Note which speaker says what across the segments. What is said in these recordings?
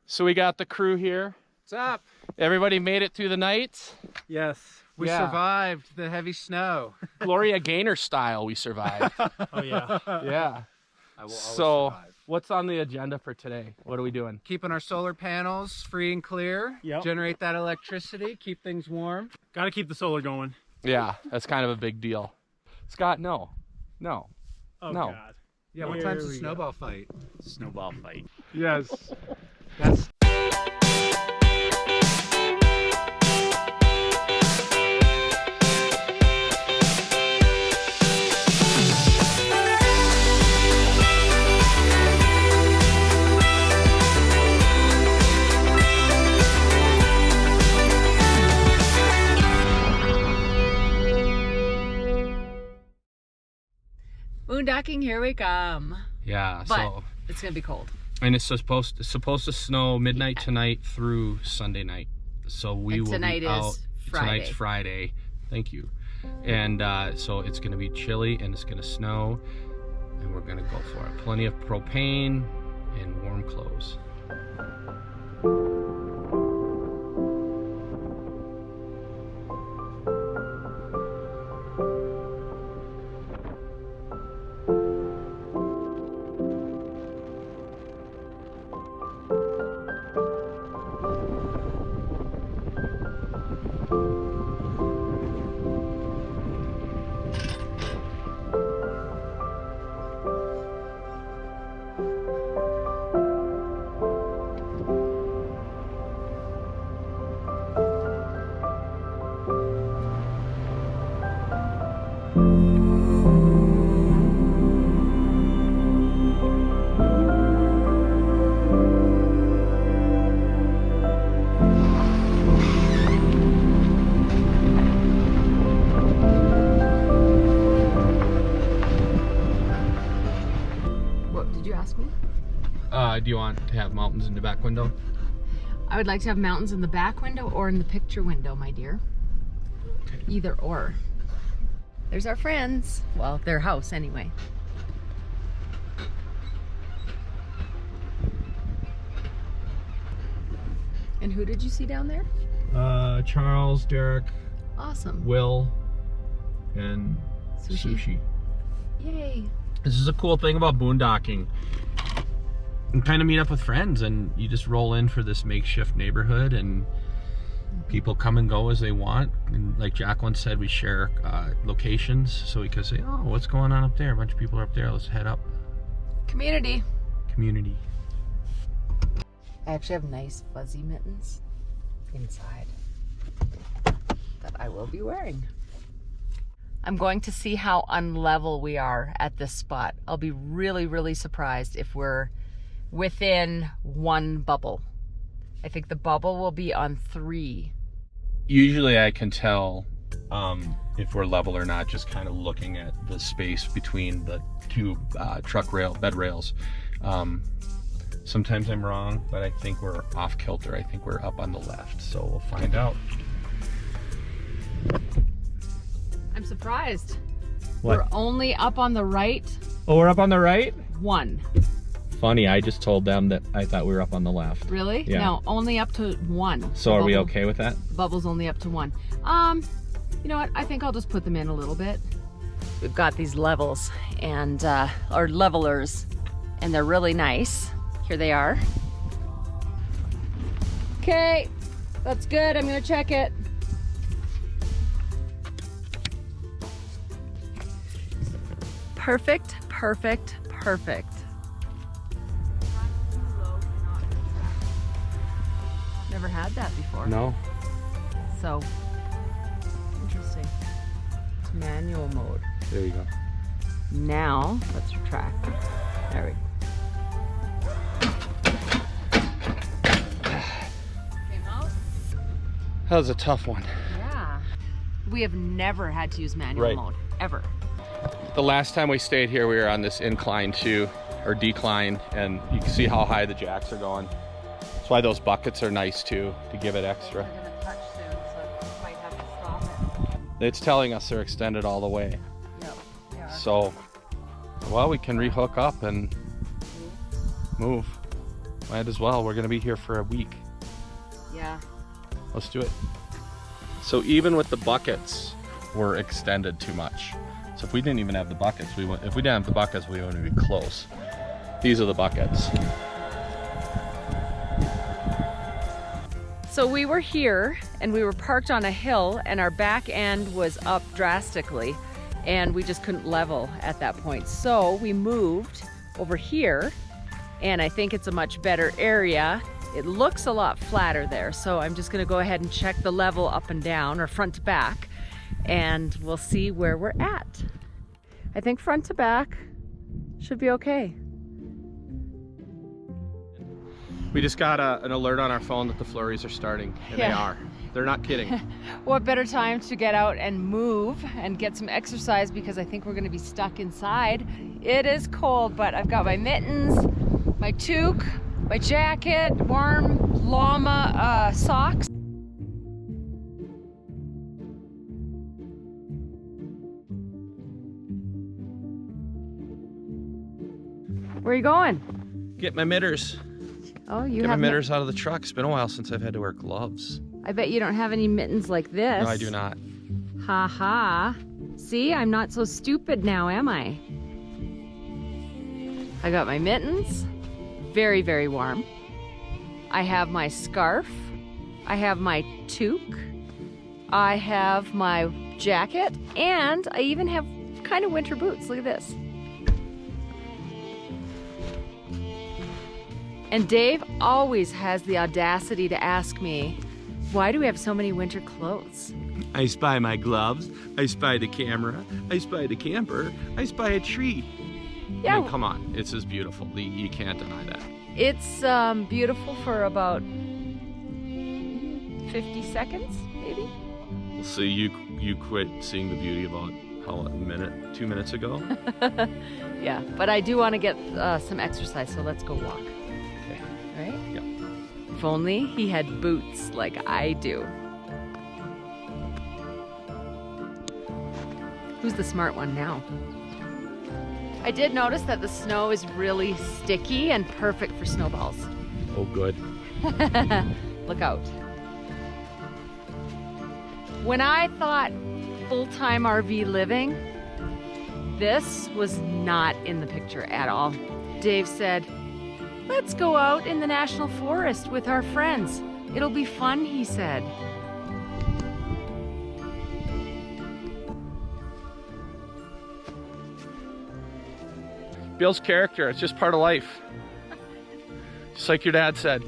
Speaker 1: So we got the crew here.
Speaker 2: What's up?
Speaker 1: Everybody made it through the night.
Speaker 2: Yes, we survived the heavy snow.
Speaker 1: Gloria Gaynor style, we survived.
Speaker 3: Oh yeah.
Speaker 1: Yeah.
Speaker 2: I will
Speaker 1: So
Speaker 2: survive.
Speaker 1: what's on the agenda for today? What are we doing?
Speaker 2: Keeping our solar panels free and clear.
Speaker 3: Yep.
Speaker 2: Generate that electricity, keep things warm.
Speaker 3: Got to keep the solar going.
Speaker 1: Yeah, that's kind of a big deal. Scott, no.
Speaker 3: Oh
Speaker 1: No.
Speaker 3: God.
Speaker 2: Yeah, what
Speaker 3: Here
Speaker 2: time's the
Speaker 3: we
Speaker 2: snowball fight?
Speaker 3: Snowball fight.
Speaker 1: Yes.
Speaker 2: That's
Speaker 4: Boondocking, here we come.
Speaker 1: Yeah,
Speaker 4: But
Speaker 1: so
Speaker 4: it's gonna be cold.
Speaker 1: and it's supposed to snow midnight tonight through Sunday night. So we
Speaker 4: And
Speaker 1: will
Speaker 4: tonight
Speaker 1: be
Speaker 4: is
Speaker 1: out.
Speaker 4: Friday.
Speaker 1: Tonight's Friday. Thank you. And so it's going to be chilly and it's going to snow, and we're going to go for it. Plenty of propane and warm clothes.
Speaker 4: What did you ask me?
Speaker 1: Do you want to have mountains in the back window?
Speaker 4: I would like to have mountains in the back window or in the picture window, my dear.
Speaker 1: Okay.
Speaker 4: Either or. There's our friends. Well, their house anyway. And who did you see down there?
Speaker 1: Charles, Derek,
Speaker 4: Awesome.
Speaker 1: Will, and
Speaker 4: Sushi.
Speaker 1: Sushi. This is a cool thing about boondocking. You kind of meet up with friends and you just roll in for this makeshift neighborhood, and people come and go as they want. And like Jacqueline said, we share locations so we can say, oh, what's going on up there? A bunch of people are up there. Let's head up.
Speaker 4: Community.
Speaker 1: Community.
Speaker 4: I actually have nice fuzzy mittens inside that I will be wearing. I'm going to see how unlevel we are at this spot. I'll be really, really surprised if we're within one bubble. I think the bubble will be on 3.
Speaker 1: Usually I can tell if we're level or not, just kind of looking at the space between the two bed rails. Sometimes I'm wrong, but I think we're off kilter. I think we're up on the left, so we'll find out.
Speaker 4: I'm surprised.
Speaker 1: What?
Speaker 4: We're only up on the right
Speaker 1: Oh, we're up on the right?
Speaker 4: 1.
Speaker 1: Funny, I just told them that I thought we were up on the left.
Speaker 4: Really?
Speaker 1: Yeah.
Speaker 4: No, only up to 1.
Speaker 1: So
Speaker 4: The
Speaker 1: are we
Speaker 4: bubble-
Speaker 1: okay with that?
Speaker 4: Bubble's only up to 1. You know what? I think I'll just put them in a little bit. We've got these levels and or levelers, and they're really nice. Here they are. Okay, that's good. I'm gonna check it. Perfect, perfect, perfect. Never had that before.
Speaker 1: No.
Speaker 4: So, interesting. It's manual mode.
Speaker 1: There you go.
Speaker 4: Now, let's retract. There we go. Came out?
Speaker 1: That was a tough one.
Speaker 4: Yeah. We have never had to use manual
Speaker 1: Right.
Speaker 4: mode, ever.
Speaker 1: The last time we stayed here, we were on this incline too, or decline, and you can see how high the jacks are going. That's why those buckets are nice too, to give it extra.
Speaker 4: We're gonna touch soon, so we might have to stop it.
Speaker 1: It's telling us they're extended all the way.
Speaker 4: Yep, they are.
Speaker 1: So, well, we can rehook up and move. Might as well. We're gonna be here for a week.
Speaker 4: Yeah.
Speaker 1: Let's do it. So even with the buckets, we're extended too much. So if we didn't even have the buckets, if we didn't have the buckets, we wouldn't be close. These are the buckets.
Speaker 4: So we were here and we were parked on a hill and our back end was up drastically and we just couldn't level at that point. So we moved over here and I think it's a much better area. It looks a lot flatter there. So I'm just gonna go ahead and check the level up and down or front to back and we'll see where we're at. I think front to back should be okay.
Speaker 1: We just got an alert on our phone that the flurries are starting, and they are. They're not kidding.
Speaker 4: What better time to get out and move and get some exercise because I think we're gonna be stuck inside. It is cold, but I've got my mittens, my toque, my jacket, warm llama socks. Where are you going?
Speaker 1: Get my mitters.
Speaker 4: Oh, you
Speaker 1: Get
Speaker 4: have
Speaker 1: my mitters out of the truck. It's been a while since I've had to wear gloves.
Speaker 4: I bet you don't have any mittens like this.
Speaker 1: No, I do not.
Speaker 4: Ha ha. See, I'm not so stupid now, am I? I got my mittens. Very, very warm. I have my scarf. I have my toque. I have my jacket. And I even have kind of winter boots. Look at this. And Dave always has the audacity to ask me, why do we have so many winter clothes?
Speaker 1: I spy my gloves. I spy the camera. I spy the camper. I spy a tree.
Speaker 4: Yeah.
Speaker 1: I mean, come on. It's just beautiful. You can't deny that.
Speaker 4: It's beautiful for about 50 seconds, maybe?
Speaker 1: So you quit seeing the beauty about how, a minute, 2 minutes ago?
Speaker 4: Yeah, but I do want to get some exercise, so let's go walk.
Speaker 1: Okay.
Speaker 4: Right?
Speaker 1: Yep.
Speaker 4: If only he had boots like I do. Who's the smart one now? I did notice that the snow is really sticky and perfect for snowballs.
Speaker 1: Oh, good.
Speaker 4: Look out. When I thought full-time RV living, this was not in the picture at all. Dave said, let's go out in the national forest with our friends. It'll be fun, he said.
Speaker 1: Bill's character, it's just part of life. Just like your dad said.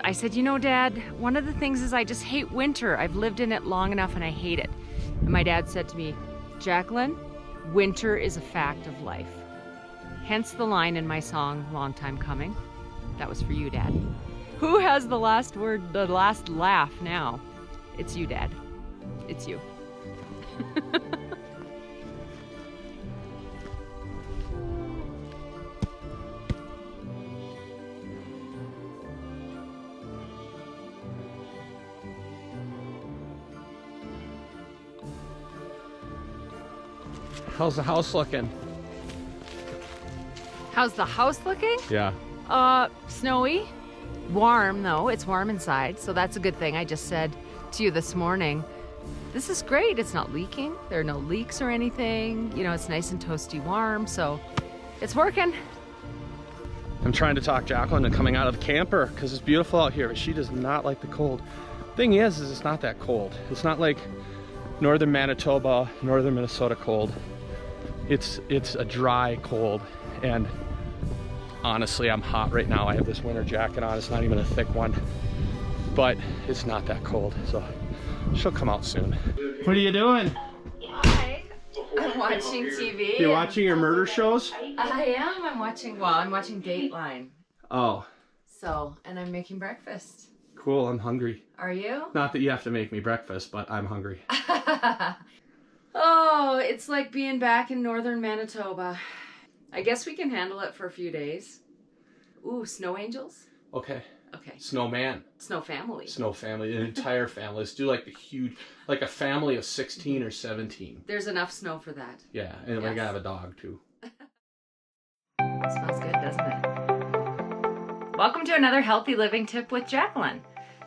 Speaker 4: I said, you know, Dad, one of the things is I just hate winter. I've lived in it long enough and I hate it. And my dad said to me, Jacqueline, winter is a fact of life. Hence the line in my song, Long Time Coming. That was for you, Dad. Who has the last word, the last laugh now? It's you, Dad. It's you.
Speaker 1: How's the house looking?
Speaker 4: How's the house looking?
Speaker 1: Yeah.
Speaker 4: Snowy. Warm, though. It's warm inside, so that's a good thing. I just said to you this morning, this is great. It's not leaking. There are no leaks or anything. You know, it's nice and toasty warm, so it's working.
Speaker 1: I'm trying to talk Jacqueline into coming out of the camper because it's beautiful out here, but she does not like the cold. Thing is it's not that cold. It's not like northern Manitoba, northern Minnesota cold. It's a dry cold, and honestly, I'm hot right now. I have this winter jacket on. It's not even a thick one, but it's not that cold, so she'll come out soon. What are you doing?
Speaker 4: Hi. I'm watching TV.
Speaker 1: You're watching your murder shows?
Speaker 4: I am. I'm watching Dateline.
Speaker 1: Oh.
Speaker 4: So, and I'm making breakfast.
Speaker 1: Cool, I'm hungry.
Speaker 4: Are you?
Speaker 1: Not that you have to make me breakfast, but I'm hungry.
Speaker 4: Oh, it's like being back in northern Manitoba. I guess we can handle it for a few days. Ooh, snow angels?
Speaker 1: Okay.
Speaker 4: Okay.
Speaker 1: Snowman.
Speaker 4: Snow family.
Speaker 1: Snow family, an entire family. Let's do like the huge, like a family of 16 or 17.
Speaker 4: There's enough snow for that.
Speaker 1: Yeah, and we gotta have a dog too.
Speaker 4: It smells good, doesn't it? Welcome to another healthy living tip with Jacqueline.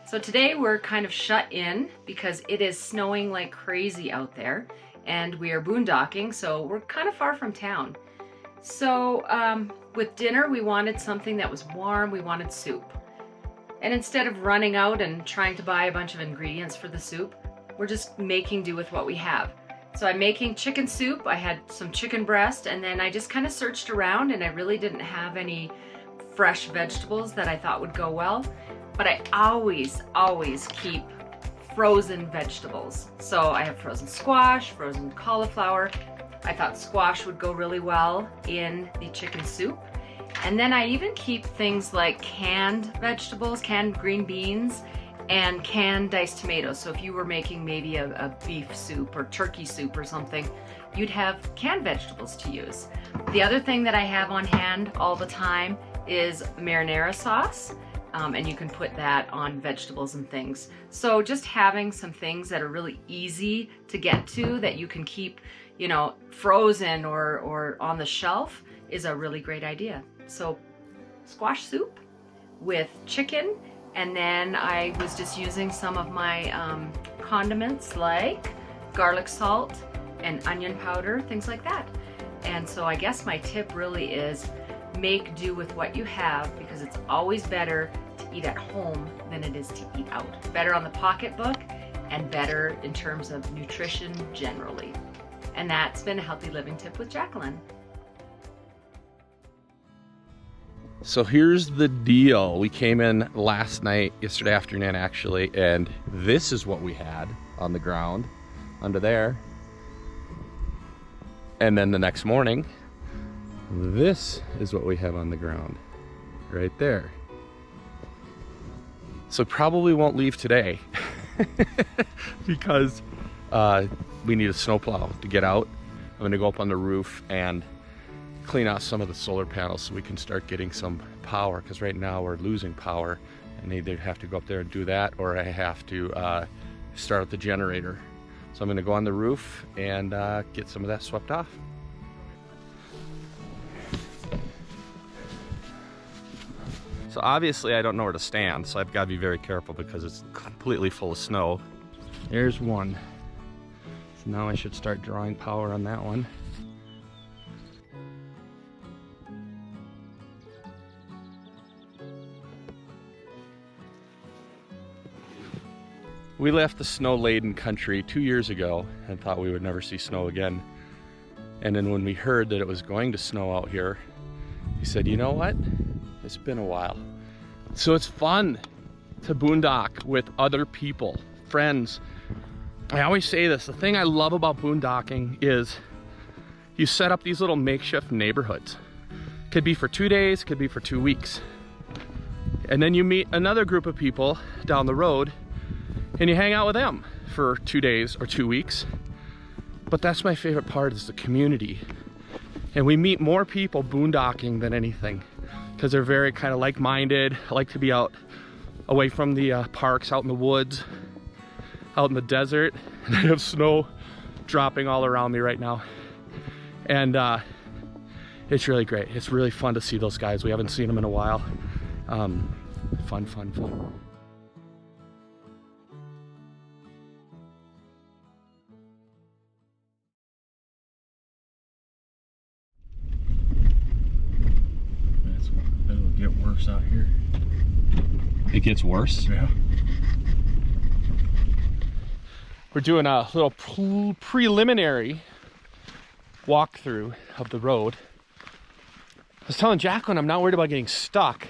Speaker 4: So today we're kind of shut in because it is snowing like crazy out there and we are boondocking, so we're kind of far from town. So with dinner we wanted something that was warm, we wanted soup. And instead of running out and trying to buy a bunch of ingredients for the soup, we're just making do with what we have. So I'm making chicken soup. I had some chicken breast and then I just kind of searched around and I really didn't have any fresh vegetables that I thought would go well. But I always keep frozen vegetables. So I have frozen squash, frozen cauliflower. I thought squash would go really well in the chicken soup. And then I even keep things like canned vegetables, canned green beans, and canned diced tomatoes. So if you were making maybe a beef soup or turkey soup or something, you'd have canned vegetables to use. The other thing that I have on hand all the time is marinara sauce. And you can put that on vegetables and things. So just having some things that are really easy to get to that you can keep, you know, frozen or on the shelf is a really great idea. So squash soup with chicken, and then I was just using some of my condiments like garlic salt and onion powder, things like that. And so I guess my tip really is make do with what you have, because it's always better to eat at home than it is to eat out. Better on the pocketbook and better in terms of nutrition generally. And that's been a healthy living tip with Jacqueline.
Speaker 1: So here's the deal. We came in last night, yesterday afternoon actually, and this is what we had on the ground under there. And then the next morning, this is what we have on the ground right there. So probably won't leave today because we need a snowplow to get out. I'm gonna go up on the roof and clean out some of the solar panels so we can start getting some power, because right now we're losing power and either have to go up there and do that or I have to start up the generator. So I'm gonna go on the roof and get some of that swept off. So obviously I don't know where to stand, so I've got to be very careful because it's completely full of snow. There's one. So now I should start drawing power on that one. We left the snow-laden country 2 years ago and thought we would never see snow again. And then when we heard that it was going to snow out here, he said, you know what? It's been a while. So it's fun to boondock with other people, friends. I always say this, the thing I love about boondocking is you set up these little makeshift neighborhoods. Could be for 2 days, could be for 2 weeks. And then you meet another group of people down the road and you hang out with them for 2 days or 2 weeks. But that's my favorite part, is the community. And we meet more people boondocking than anything, because they're very kind of like-minded. I like to be out away from the parks, out in the woods, out in the desert. And I have snow dropping all around me right now. And it's really great. It's really fun to see those guys. We haven't seen them in a while. Fun, fun, fun.
Speaker 3: It'll get worse out here.
Speaker 1: It gets worse?
Speaker 3: Yeah.
Speaker 1: We're doing a little preliminary walkthrough of the road. I was telling Jacqueline I'm not worried about getting stuck.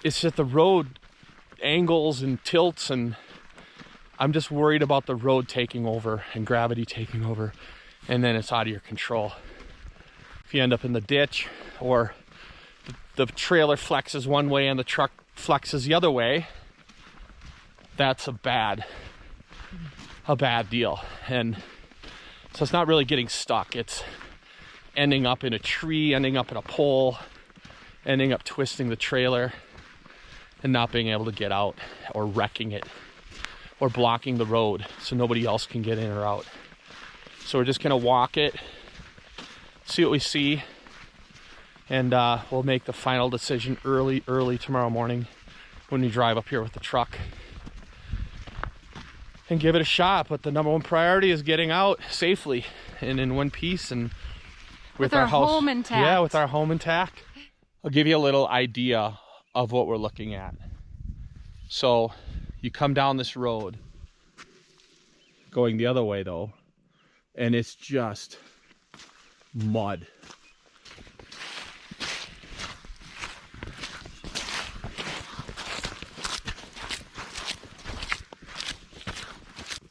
Speaker 1: It's that the road angles and tilts, and I'm just worried about the road taking over and gravity taking over, and then it's out of your control. If you end up in the ditch, or the trailer flexes one way and the truck flexes the other way, that's a bad deal. And so it's not really getting stuck, it's ending up in a tree, ending up in a pole, ending up twisting the trailer and not being able to get out, or wrecking it, or blocking the road so nobody else can get in or out. So we're just gonna walk it, see what we see, And we'll make the final decision early tomorrow morning when we drive up here with the truck and give it a shot. But the number one priority is getting out safely and in one piece and with our house,
Speaker 4: home intact.
Speaker 1: Yeah, with our home intact. I'll give you a little idea of what we're looking at. So you come down this road, going the other way though, and it's just mud.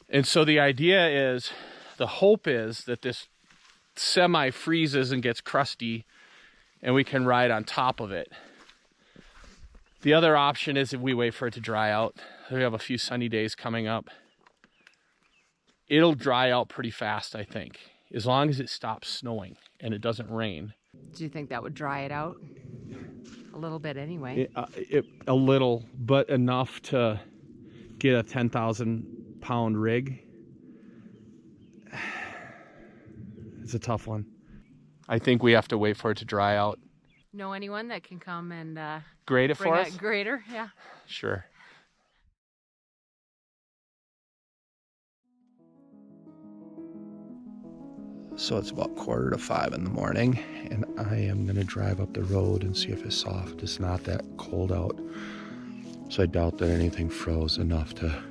Speaker 1: And so the idea is, the hope is that this semi freezes and gets crusty and we can ride on top of it. The other option is if we wait for it to dry out. We have a few sunny days coming up. It'll dry out pretty fast, I think, as long as it stops snowing and it doesn't rain.
Speaker 4: Do you think that would dry it out? A little bit anyway.
Speaker 1: A little, but enough to get a 10,000 pound rig. It's a tough one. I think we have to wait for it to dry out.
Speaker 4: Know anyone that can come and
Speaker 1: grade it for us?
Speaker 4: a grader? Yeah.
Speaker 1: Sure. So it's about 4:45 in the morning, and I am going to drive up the road and see if it's soft. It's not that cold out, so I doubt that anything froze enough to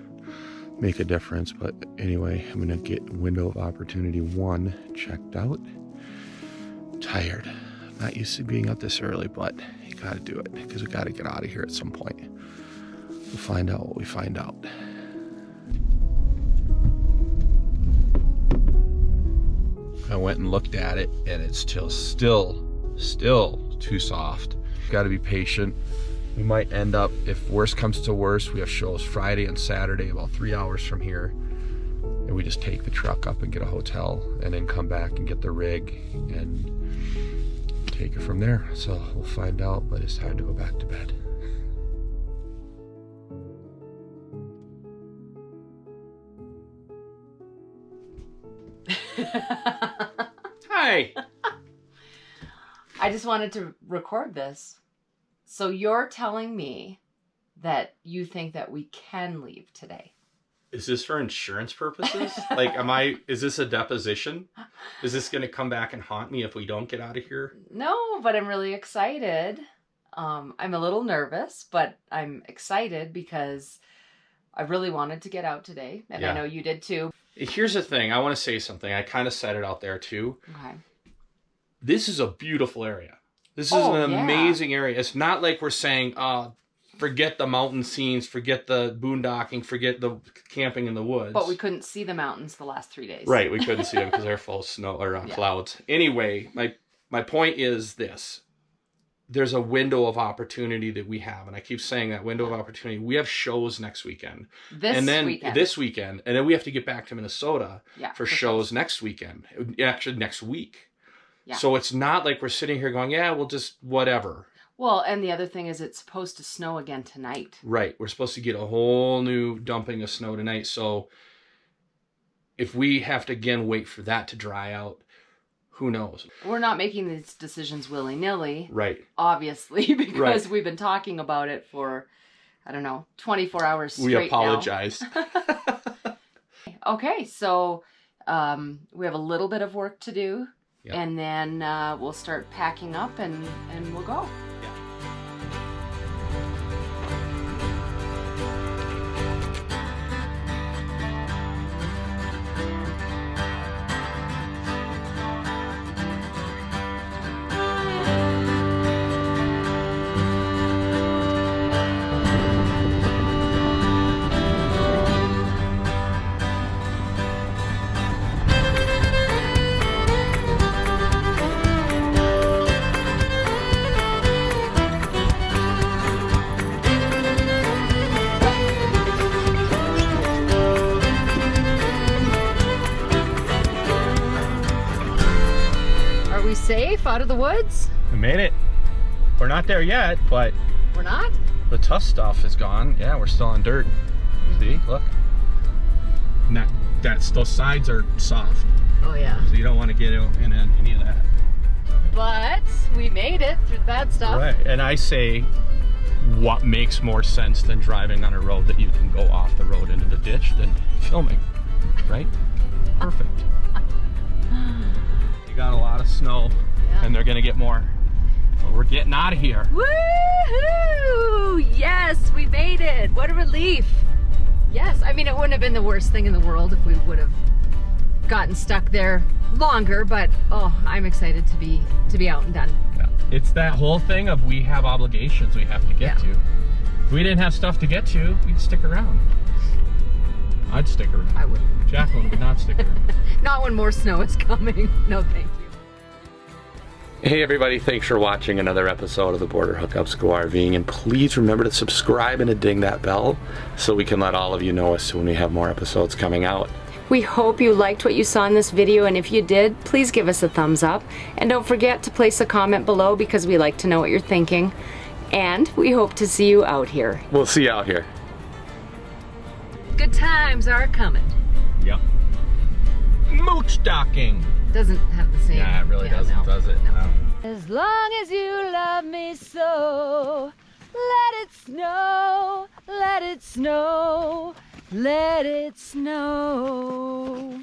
Speaker 1: make a difference. But anyway, I'm going to get window of opportunity 1 checked out. Tired. Not used to being up this early, but you got to do it because we got to get out of here at some point. We'll find out what we find out. I went and looked at it, and it's still too soft. Got to be patient. We might end up, if worse comes to worse, we have shows Friday and Saturday about 3 hours from here, and we just take the truck up and get a hotel and then come back and get the rig and take it from there. So we'll find out, but it's time to go back to bed. Hi.
Speaker 4: I just wanted to record this. So you're telling me that you think that we can leave today?
Speaker 1: Is this for insurance purposes? Like, is this a deposition? Is this going to come back and haunt me if we don't get out of here?
Speaker 4: No, but I'm really excited. I'm a little nervous, but I'm excited because I really wanted to get out today. And yeah. I know you did too.
Speaker 1: Here's the thing. I want to say something. I kind of said it out there too.
Speaker 4: Okay.
Speaker 1: This is a beautiful area. This is an amazing area. It's not like we're saying, forget the mountain scenes, forget the boondocking, forget the camping in the woods.
Speaker 4: But we couldn't see the mountains the last 3 days.
Speaker 1: Right, we couldn't see them because they're full of snow or clouds. Anyway, my point is this. There's a window of opportunity that we have, and I keep saying that window of opportunity. We have shows next weekend. This weekend. And then we have to get back to Minnesota for shows next weekend. Actually, next week. Yeah. So it's not like we're sitting here going, yeah, we'll just whatever.
Speaker 4: Well, and the other thing is it's supposed to snow again tonight.
Speaker 1: Right. We're supposed to get a whole new dumping of snow tonight. So if we have to, again, wait for that to dry out, who knows? We're
Speaker 4: not making these decisions willy-nilly.
Speaker 1: Right.
Speaker 4: Obviously, because we've been talking about it for, 24 hours straight.
Speaker 1: We apologize.
Speaker 4: Okay, so we have a little bit of work to do. Yep. And then we'll start packing up and we'll go. Safe out of the woods?
Speaker 1: We made it. We're not there yet, but
Speaker 4: we're not?
Speaker 1: The tough stuff is gone. Yeah, we're still on dirt. See, look. And those sides are soft.
Speaker 4: Oh yeah.
Speaker 1: So you don't want to get in any of that.
Speaker 4: but we made it through the bad stuff.
Speaker 1: Right, and I say, what makes more sense than driving on a road that you can go off the road into the ditch than filming, right? Perfect. You got a lot of snow, and they're gonna get more. But we're getting out of here.
Speaker 4: Woohoo! Yes, we made it. What a relief. Yes, I mean, it wouldn't have been the worst thing in the world if we would have gotten stuck there longer, but oh, I'm excited to be out and done.
Speaker 1: Yeah. It's that whole thing of we have obligations we have to get to. If we didn't have stuff to get to, we'd stick around. I'd stick around.
Speaker 4: I would.
Speaker 1: Jacqueline would not stick around.
Speaker 4: Not when more snow is coming. No, thank you.
Speaker 1: Hey everybody, thanks for watching another episode of the Border Hookups Go RVing, and please remember to subscribe and to ding that bell so we can let all of you know as when we have more episodes coming out.
Speaker 5: We hope you liked what you saw in this video, and if you did, please give us a thumbs up. And don't forget to place a comment below because we like to know what you're thinking. And we hope to see you out here.
Speaker 1: We'll see you out here.
Speaker 4: Good times are coming.
Speaker 1: Yep. Mooch docking.
Speaker 4: Doesn't have the same.
Speaker 1: Yeah, it really doesn't, does it? No.
Speaker 4: As long as you love me so, let it snow, let it snow, let it snow.